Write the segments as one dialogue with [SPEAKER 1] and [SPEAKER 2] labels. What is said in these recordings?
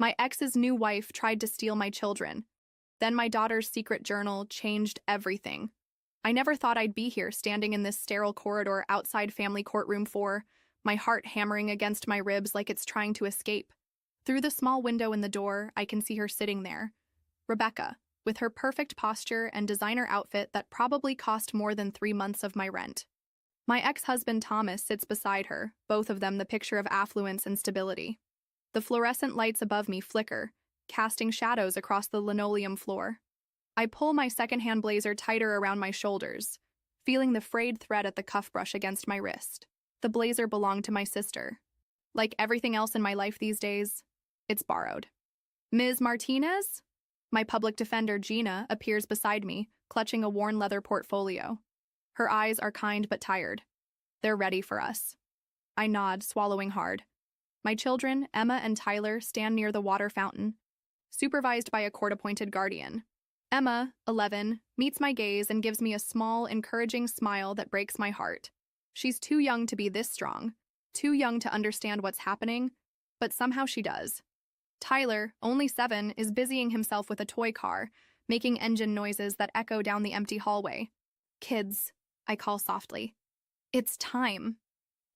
[SPEAKER 1] My ex's new wife tried to steal my children. Then my daughter's secret journal changed everything. I never thought I'd be here standing in this sterile corridor outside family courtroom 4, my heart hammering against my ribs like it's trying to escape. Through the small window in the door, I can see her sitting there. Rebecca, with her perfect posture and designer outfit that probably cost more than 3 months of my rent. My ex-husband Thomas sits beside her, both of them the picture of affluence and stability. The fluorescent lights above me flicker, casting shadows across the linoleum floor. I pull my secondhand blazer tighter around my shoulders, feeling the frayed thread at the cuff brush against my wrist. The blazer belonged to my sister. Like everything else in my life these days, it's borrowed. Ms. Martinez? My public defender, Gina, appears beside me, clutching a worn leather portfolio. Her eyes are kind but tired. They're ready for us. I nod, swallowing hard. My children, Emma and Tyler, stand near the water fountain, supervised by a court-appointed guardian. Emma, 11, meets my gaze and gives me a small, encouraging smile that breaks my heart. She's too young to be this strong, too young to understand what's happening, but somehow she does. Tyler, only 7, is busying himself with a toy car, making engine noises that echo down the empty hallway. Kids, I call softly. It's time.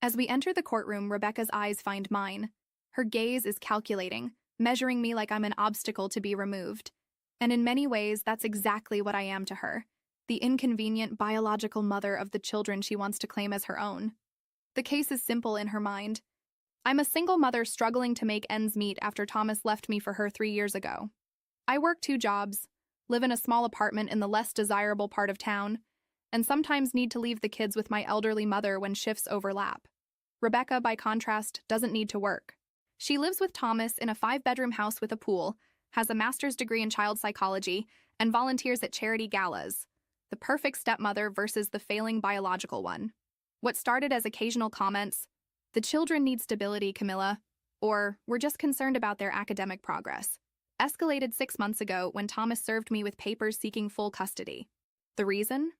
[SPEAKER 1] As we enter the courtroom, Rebecca's eyes find mine. Her gaze is calculating, measuring me like I'm an obstacle to be removed. And in many ways, that's exactly what I am to her, the inconvenient biological mother of the children she wants to claim as her own. The case is simple in her mind. I'm a single mother struggling to make ends meet after Thomas left me for her 3 years ago. I work 2 jobs, live in a small apartment in the less desirable part of town, and sometimes need to leave the kids with my elderly mother when shifts overlap. Rebecca, by contrast, doesn't need to work. She lives with Thomas in a 5-bedroom house with a pool, has a master's degree in child psychology, and volunteers at charity galas. The perfect stepmother versus the failing biological one. What started as occasional comments, "The children need stability, Camilla," or "We're just concerned about their academic progress," escalated 6 months ago when Thomas served me with papers seeking full custody. The reason?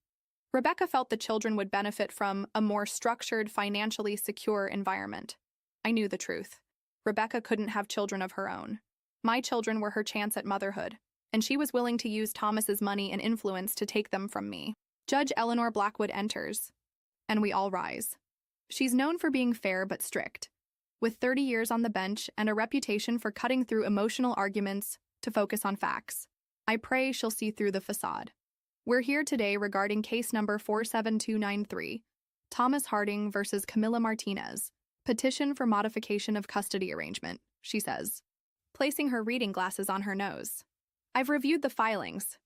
[SPEAKER 1] Rebecca felt the children would benefit from a more structured, financially secure environment. I knew the truth. Rebecca couldn't have children of her own. My children were her chance at motherhood, and she was willing to use Thomas's money and influence to take them from me. Judge Eleanor Blackwood enters, and we all rise. She's known for being fair but strict, with 30 years on the bench and a reputation for cutting through emotional arguments to focus on facts. I pray she'll see through the facade. We're here today regarding case number 47293, Thomas Harding versus Camilla Martinez, petition for modification of custody arrangement, she says, placing her reading glasses on her nose. I've reviewed the filings.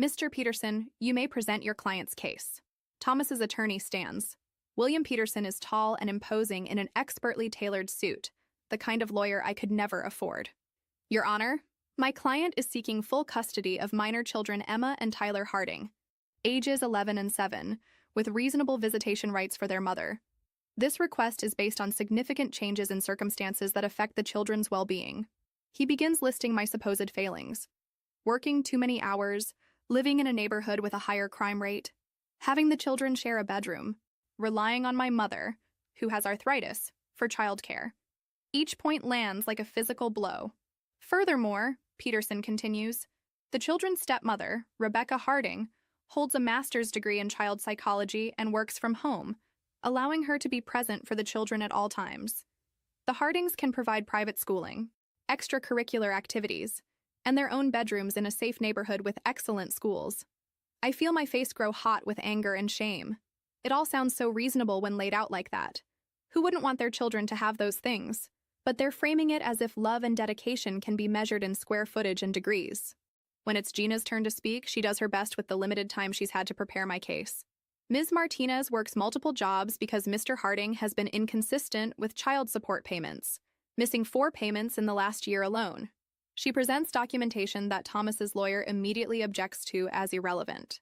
[SPEAKER 1] Mr. Peterson, you may present your client's case. Thomas's attorney stands. William Peterson is tall and imposing in an expertly tailored suit, the kind of lawyer I could never afford. Your Honor, my client is seeking full custody of minor children Emma and Tyler Harding, ages 11 and 7, with reasonable visitation rights for their mother. This request is based on significant changes in circumstances that affect the children's well-being. He begins listing my supposed failings. Working too many hours, living in a neighborhood with a higher crime rate, having the children share a bedroom, relying on my mother, who has arthritis, for childcare. Each point lands like a physical blow. Furthermore, Peterson continues, the children's stepmother, Rebecca Harding, holds a master's degree in child psychology and works from home, allowing her to be present for the children at all times. The Hardings can provide private schooling, extracurricular activities, and their own bedrooms in a safe neighborhood with excellent schools. I feel my face grow hot with anger and shame. It all sounds so reasonable when laid out like that. Who wouldn't want their children to have those things? But they're framing it as if love and dedication can be measured in square footage and degrees. When it's Gina's turn to speak, she does her best with the limited time she's had to prepare my case. Ms. Martinez works multiple jobs because Mr. Harding has been inconsistent with child support payments, missing 4 payments in the last year alone. She presents documentation that Thomas's lawyer immediately objects to as irrelevant.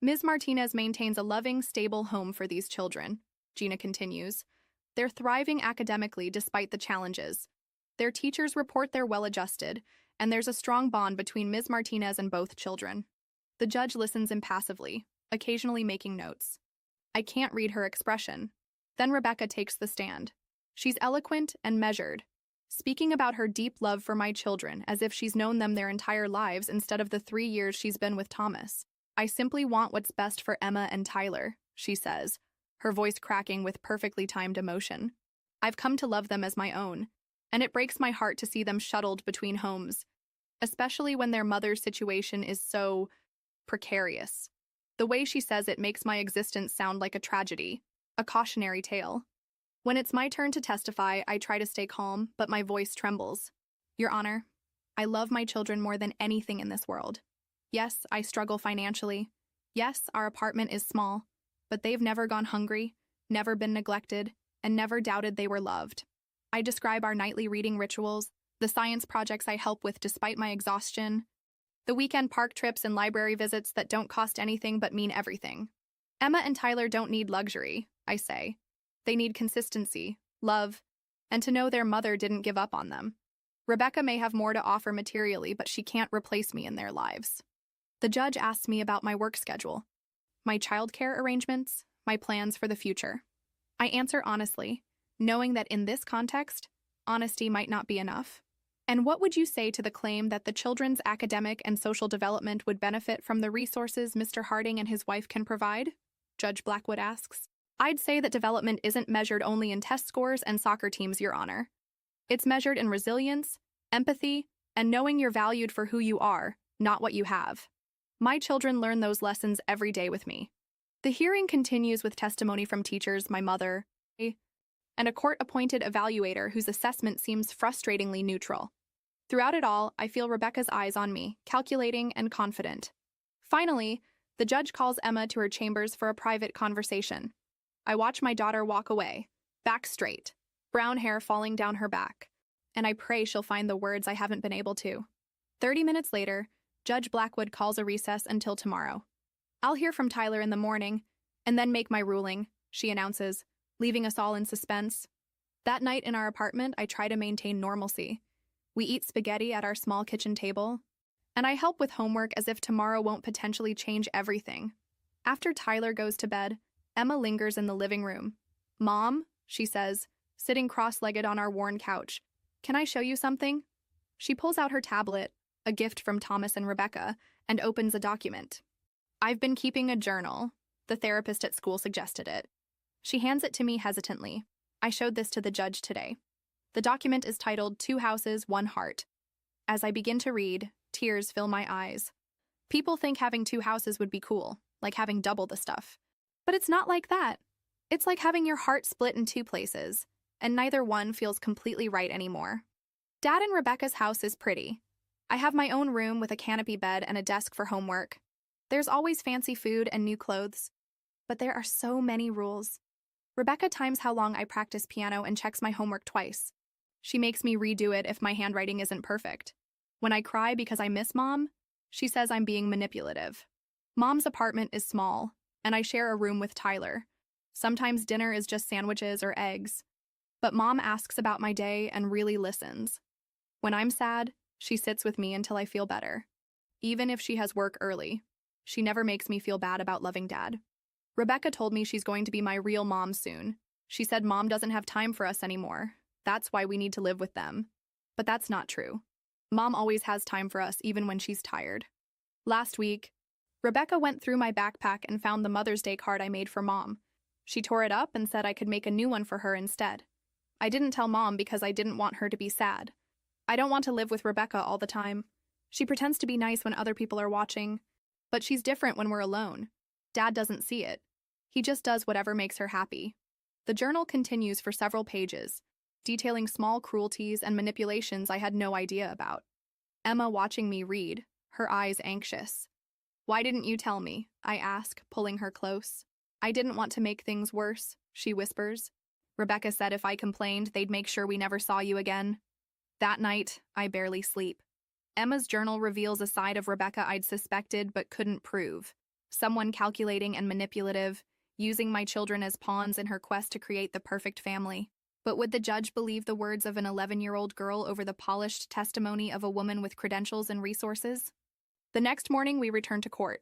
[SPEAKER 1] Ms. Martinez maintains a loving, stable home for these children, Gina continues. They're thriving academically despite the challenges. Their teachers report they're well-adjusted, and there's a strong bond between Ms. Martinez and both children. The judge listens impassively, occasionally making notes. I can't read her expression. Then Rebecca takes the stand. She's eloquent and measured. speaking about her deep love for my children as if she's known them their entire lives instead of the 3 years she's been with Thomas. I simply want what's best for Emma and Tyler, she says, her voice cracking with perfectly timed emotion. I've come to love them as my own, and it breaks my heart to see them shuttled between homes, especially when their mother's situation is so precarious. The way she says it makes my existence sound like a tragedy, a cautionary tale. When it's my turn to testify, I try to stay calm, but my voice trembles. Your Honor, I love my children more than anything in this world. Yes, I struggle financially. Yes, our apartment is small, but they've never gone hungry, never been neglected, and never doubted they were loved. I describe our nightly reading rituals, the science projects I help with despite my exhaustion, the weekend park trips and library visits that don't cost anything but mean everything. Emma and Tyler don't need luxury, I say. They need consistency, love, and to know their mother didn't give up on them. Rebecca may have more to offer materially, but she can't replace me in their lives. The judge asks me about my work schedule, my childcare arrangements, my plans for the future. I answer honestly, knowing that in this context, honesty might not be enough. And what would you say to the claim that the children's academic and social development would benefit from the resources Mr. Harding and his wife can provide? Judge Blackwood asks. I'd say that development isn't measured only in test scores and soccer teams, Your Honor. It's measured in resilience, empathy, and knowing you're valued for who you are, not what you have. My children learn those lessons every day with me. The hearing continues with testimony from teachers, my mother, and a court-appointed evaluator whose assessment seems frustratingly neutral. Throughout it all, I feel Rebecca's eyes on me, calculating and confident. Finally, the judge calls Emma to her chambers for a private conversation. I watch my daughter walk away, back straight, brown hair falling down her back, and I pray she'll find the words I haven't been able to. 30 minutes later, Judge Blackwood calls a recess until tomorrow. I'll hear from Tyler in the morning, and then make my ruling, she announces, leaving us all in suspense. That night in our apartment, I try to maintain normalcy. We eat spaghetti at our small kitchen table, and I help with homework as if tomorrow won't potentially change everything. After Tyler goes to bed, Emma lingers in the living room. Mom, she says, sitting cross-legged on our worn couch, can I show you something? She pulls out her tablet, a gift from Thomas and Rebecca, and opens a document. I've been keeping a journal. The therapist at school suggested it. She hands it to me hesitantly. I showed this to the judge today. The document is titled 2 Houses, 1 Heart. As I begin to read, tears fill my eyes. People think having 2 houses would be cool, like having double the stuff. But it's not like that. It's like having your heart split in 2 places, and neither one feels completely right anymore. Dad and Rebecca's house is pretty. I have my own room with a canopy bed and a desk for homework. There's always fancy food and new clothes. But there are so many rules. Rebecca times how long I practice piano and checks my homework twice. She makes me redo it if my handwriting isn't perfect. When I cry because I miss Mom, she says I'm being manipulative. Mom's apartment is small, and I share a room with Tyler. Sometimes dinner is just sandwiches or eggs. But Mom asks about my day and really listens. When I'm sad, she sits with me until I feel better. Even if she has work early, she never makes me feel bad about loving Dad. Rebecca told me she's going to be my real mom soon. She said Mom doesn't have time for us anymore. That's why we need to live with them. But that's not true. Mom always has time for us, even when she's tired. Last week, Rebecca went through my backpack and found the Mother's Day card I made for Mom. She tore it up and said I could make a new one for her instead. I didn't tell Mom because I didn't want her to be sad. I don't want to live with Rebecca all the time. She pretends to be nice when other people are watching, but she's different when we're alone. Dad doesn't see it. He just does whatever makes her happy. The journal continues for several pages, detailing small cruelties and manipulations I had no idea about. Emma watching me read, her eyes anxious. Why didn't you tell me? I ask, pulling her close. I didn't want to make things worse, she whispers. Rebecca said if I complained, they'd make sure we never saw you again. That night, I barely sleep. Emma's journal reveals a side of Rebecca I'd suspected but couldn't prove. Someone calculating and manipulative, using my children as pawns in her quest to create the perfect family. But would the judge believe the words of an 11-year-old girl over the polished testimony of a woman with credentials and resources? The next morning, we return to court.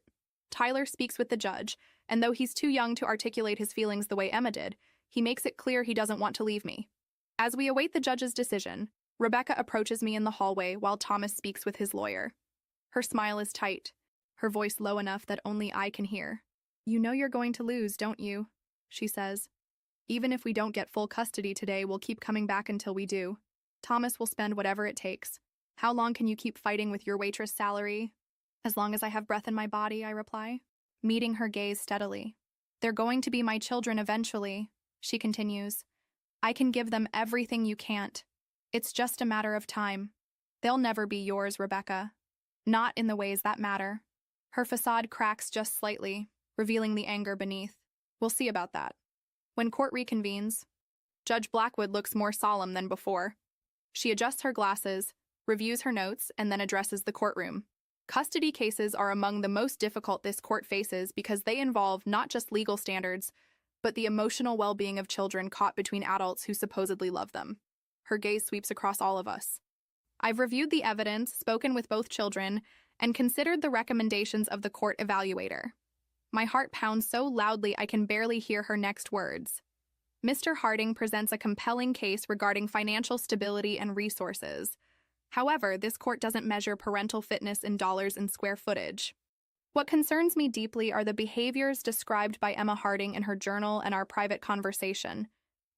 [SPEAKER 1] Tyler speaks with the judge, and though he's too young to articulate his feelings the way Emma did, he makes it clear he doesn't want to leave me. As we await the judge's decision, Rebecca approaches me in the hallway while Thomas speaks with his lawyer. Her smile is tight, her voice low enough that only I can hear. "You know you're going to lose, don't you?" she says. "Even if we don't get full custody today, we'll keep coming back until we do. Thomas will spend whatever it takes. How long can you keep fighting with your waitress salary?" "As long as I have breath in my body," I reply, meeting her gaze steadily. "They're going to be my children eventually," she continues. "I can give them everything you can't. It's just a matter of time. They'll never be yours, Rebecca. Not in the ways that matter." Her facade cracks just slightly, revealing the anger beneath. We'll see about that. When court reconvenes, Judge Blackwood looks more solemn than before. She adjusts her glasses, reviews her notes, and then addresses the courtroom. Custody cases are among the most difficult this court faces because they involve not just legal standards, but the emotional well-being of children caught between adults who supposedly love them. Her gaze sweeps across all of us. I've reviewed the evidence, spoken with both children, and considered the recommendations of the court evaluator. My heart pounds so loudly I can barely hear her next words. Mr. Harding presents a compelling case regarding financial stability and resources. However, this court doesn't measure parental fitness in dollars and square footage. What concerns me deeply are the behaviors described by Emma Harding in her journal and our private conversation.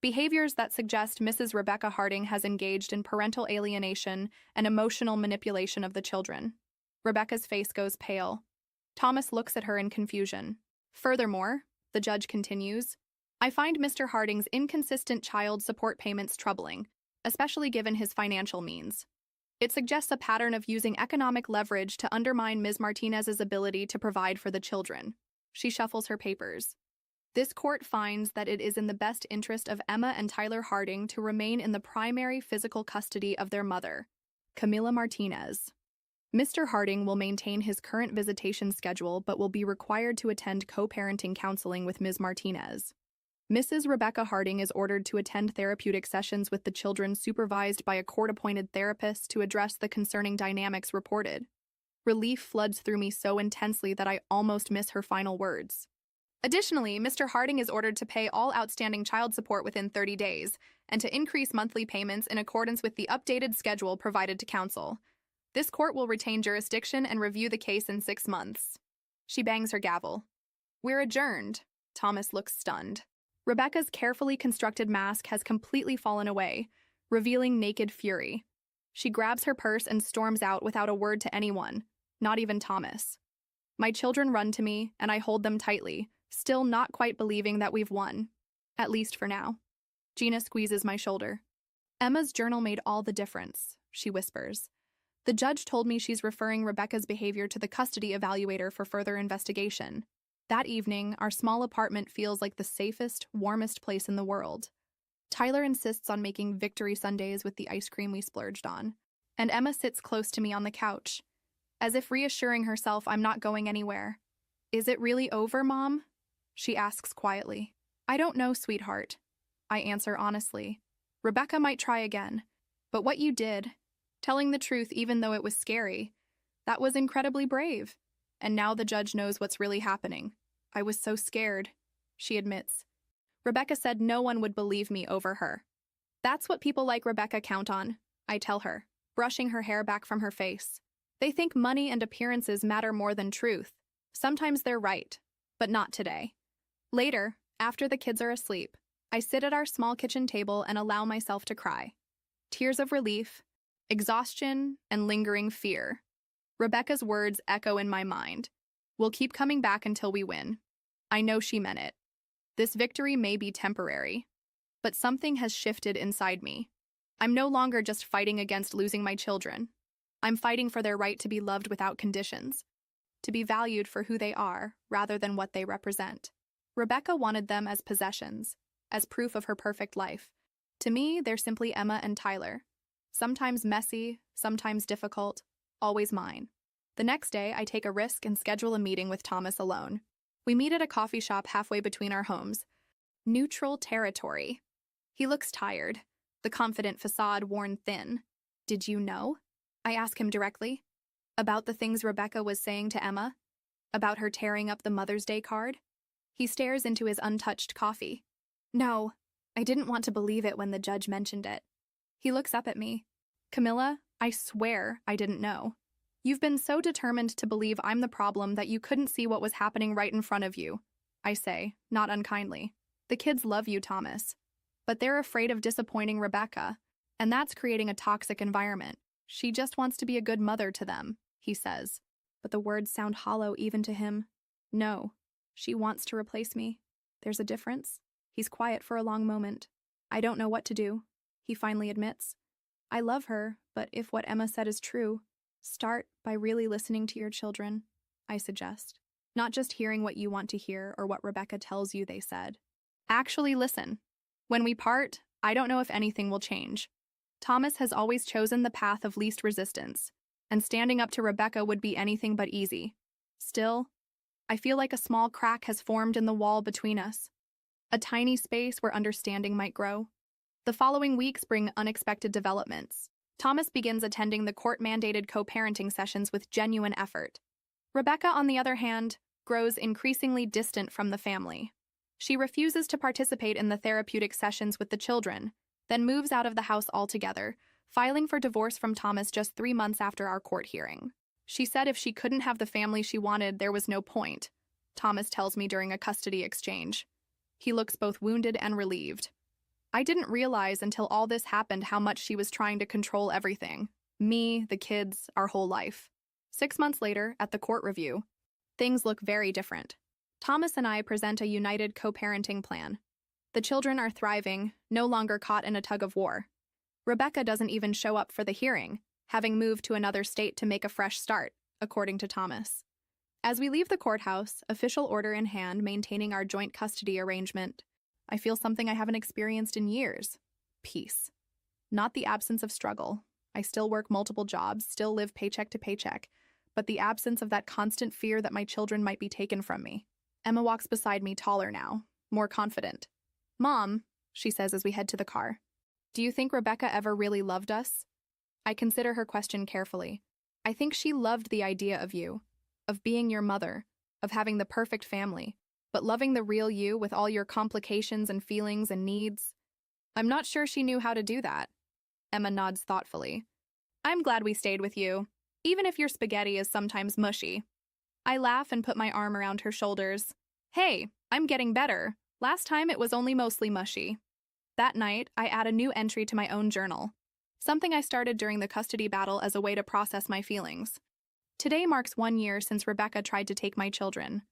[SPEAKER 1] Behaviors that suggest Mrs. Rebecca Harding has engaged in parental alienation and emotional manipulation of the children. Rebecca's face goes pale. Thomas looks at her in confusion. Furthermore, the judge continues, I find Mr. Harding's inconsistent child support payments troubling, especially given his financial means. It suggests a pattern of using economic leverage to undermine Ms. Martinez's ability to provide for the children. She shuffles her papers. This court finds that it is in the best interest of Emma and Tyler Harding to remain in the primary physical custody of their mother, Camila Martinez. Mr. Harding will maintain his current visitation schedule but will be required to attend co-parenting counseling with Ms. Martinez. Mrs. Rebecca Harding is ordered to attend therapeutic sessions with the children supervised by a court-appointed therapist to address the concerning dynamics reported. Relief floods through me so intensely that I almost miss her final words. Additionally, Mr. Harding is ordered to pay all outstanding child support within 30 days and to increase monthly payments in accordance with the updated schedule provided to counsel. This court will retain jurisdiction and review the case in 6 months. She bangs her gavel. We're adjourned. Thomas looks stunned. Rebecca's carefully constructed mask has completely fallen away, revealing naked fury. She grabs her purse and storms out without a word to anyone, not even Thomas. My children run to me, and I hold them tightly, still not quite believing that we've won. At least for now. Gina squeezes my shoulder. Emma's journal made all the difference, she whispers. The judge told me she's referring Rebecca's behavior to the custody evaluator for further investigation. That evening, our small apartment feels like the safest, warmest place in the world. Tyler insists on making victory sundaes with the ice cream we splurged on, and Emma sits close to me on the couch, as if reassuring herself I'm not going anywhere. Is it really over, Mom? She asks quietly. I don't know, sweetheart. I answer honestly. Rebecca might try again, but what you did, telling the truth even though it was scary, that was incredibly brave. And now the judge knows what's really happening. I was so scared, she admits. Rebecca said no one would believe me over her. That's what people like Rebecca count on, I tell her, brushing her hair back from her face. They think money and appearances matter more than truth. Sometimes they're right, but not today. Later, after the kids are asleep, I sit at our small kitchen table and allow myself to cry. Tears of relief, exhaustion, and lingering fear. Rebecca's words echo in my mind. We'll keep coming back until we win. I know she meant it. This victory may be temporary, but something has shifted inside me. I'm no longer just fighting against losing my children. I'm fighting for their right to be loved without conditions, to be valued for who they are rather than what they represent. Rebecca wanted them as possessions, as proof of her perfect life. To me, they're simply Emma and Tyler. Sometimes messy, sometimes difficult, always mine. The next day, I take a risk and schedule a meeting with Thomas alone. We meet at a coffee shop halfway between our homes. Neutral territory. He looks tired, the confident facade worn thin. Did you know? I ask him directly. About the things Rebecca was saying to Emma? About her tearing up the Mother's Day card? He stares into his untouched coffee. No, I didn't want to believe it when the judge mentioned it. He looks up at me. Camilla, I swear I didn't know. You've been so determined to believe I'm the problem that you couldn't see what was happening right in front of you. I say, not unkindly. The kids love you, Thomas. But they're afraid of disappointing Rebecca, and that's creating a toxic environment. She just wants to be a good mother to them, he says. But the words sound hollow even to him. No, she wants to replace me. There's a difference. He's quiet for a long moment. I don't know what to do, he finally admits. I love her, but if what Emma said is true, start by really listening to your children, I suggest. Not just hearing what you want to hear or what Rebecca tells you they said. Actually listen. When we part, I don't know if anything will change. Thomas has always chosen the path of least resistance, and standing up to Rebecca would be anything but easy. Still, I feel like a small crack has formed in the wall between us. A tiny space where understanding might grow. The following weeks bring unexpected developments. Thomas begins attending the court-mandated co-parenting sessions with genuine effort. Rebecca, on the other hand, grows increasingly distant from the family. She refuses to participate in the therapeutic sessions with the children, then moves out of the house altogether, filing for divorce from Thomas just 3 months after our court hearing. She said if she couldn't have the family she wanted, there was no point, Thomas tells me during a custody exchange. He looks both wounded and relieved. I didn't realize until all this happened how much she was trying to control everything. Me, the kids, our whole life. 6 months later, at the court review, things look very different. Thomas and I present a united co-parenting plan. The children are thriving, no longer caught in a tug of war. Rebecca doesn't even show up for the hearing, having moved to another state to make a fresh start, according to Thomas. As we leave the courthouse, official order in hand, maintaining our joint custody arrangement, I feel something I haven't experienced in years. Peace. Not the absence of struggle. I still work multiple jobs, still live paycheck to paycheck, but the absence of that constant fear that my children might be taken from me. Emma walks beside me, taller now, more confident. Mom, she says as we head to the car, do you think Rebecca ever really loved us? I consider her question carefully. I think she loved the idea of you, of being your mother, of having the perfect family, but loving the real you with all your complications and feelings and needs. I'm not sure she knew how to do that. Emma nods thoughtfully. I'm glad we stayed with you, even if your spaghetti is sometimes mushy. I laugh and put my arm around her shoulders. Hey, I'm getting better. Last time it was only mostly mushy. That night, I add a new entry to my own journal, something I started during the custody battle as a way to process my feelings. Today marks 1 year since Rebecca tried to take my children.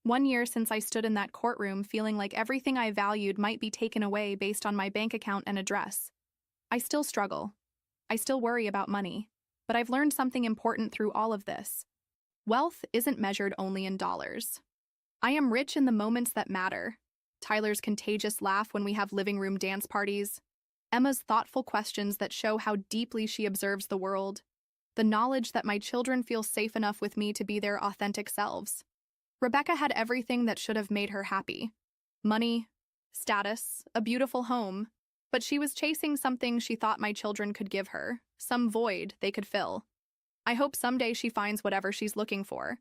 [SPEAKER 1] 1 year since I stood in that courtroom feeling like everything I valued might be taken away based on my bank account and address. I still struggle. I still worry about money. But I've learned something important through all of this. Wealth isn't measured only in dollars. I am rich in the moments that matter. Tyler's contagious laugh when we have living room dance parties. Emma's thoughtful questions that show how deeply she observes the world. The knowledge that my children feel safe enough with me to be their authentic selves. Rebecca had everything that should have made her happy. Money, status, a beautiful home. But she was chasing something she thought my children could give her, some void they could fill. I hope someday she finds whatever she's looking for.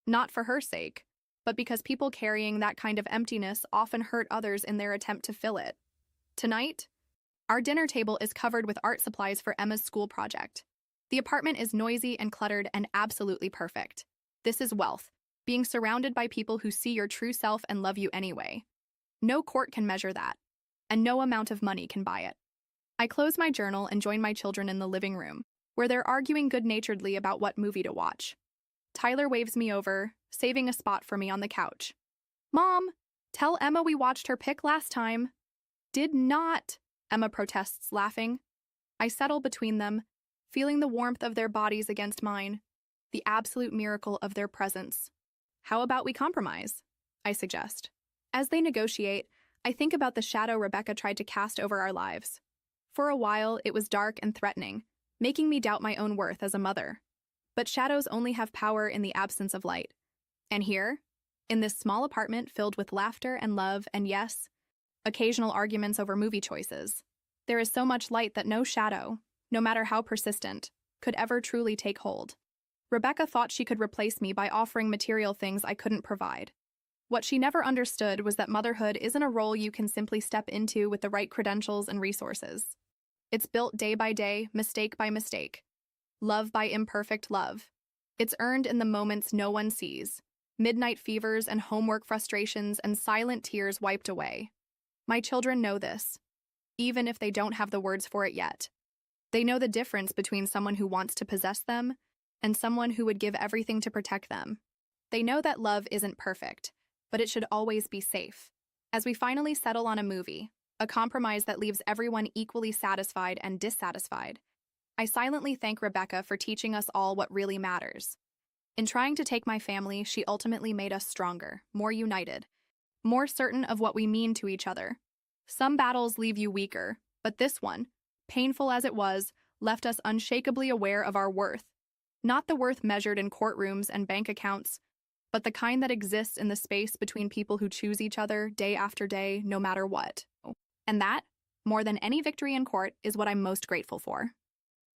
[SPEAKER 1] Not for her sake, but because people carrying that kind of emptiness often hurt others in their attempt to fill it. Tonight, our dinner table is covered with art supplies for Emma's school project. The apartment is noisy and cluttered and absolutely perfect. This is wealth, being surrounded by people who see your true self and love you anyway. No court can measure that, and no amount of money can buy it. I close my journal and join my children in the living room, where they're arguing good-naturedly about what movie to watch. Tyler waves me over, saving a spot for me on the couch. Mom, tell Emma we watched her pick last time. Did not, Emma protests, laughing. I settle between them, feeling the warmth of their bodies against mine, the absolute miracle of their presence. How about we compromise? I suggest. As they negotiate, I think about the shadow Rebecca tried to cast over our lives. For a while, it was dark and threatening, making me doubt my own worth as a mother. But shadows only have power in the absence of light. And here, in this small apartment filled with laughter and love and, yes, occasional arguments over movie choices, there is so much light that no shadow, no matter how persistent, could ever truly take hold. Rebecca thought she could replace me by offering material things I couldn't provide. What she never understood was that motherhood isn't a role you can simply step into with the right credentials and resources. It's built day by day, mistake by mistake, love by imperfect love. It's earned in the moments no one sees, midnight fevers and homework frustrations and silent tears wiped away. My children know this, even if they don't have the words for it yet. They know the difference between someone who wants to possess them and someone who would give everything to protect them. They know that love isn't perfect, but it should always be safe. As we finally settle on a movie, a compromise that leaves everyone equally satisfied and dissatisfied, I silently thank Rebecca for teaching us all what really matters. In trying to take my family, she ultimately made us stronger, more united, more certain of what we mean to each other. Some battles leave you weaker, but this one, painful as it was, left us unshakably aware of our worth. Not the worth measured in courtrooms and bank accounts, but the kind that exists in the space between people who choose each other day after day, no matter what. And that, more than any victory in court, is what I'm most grateful for.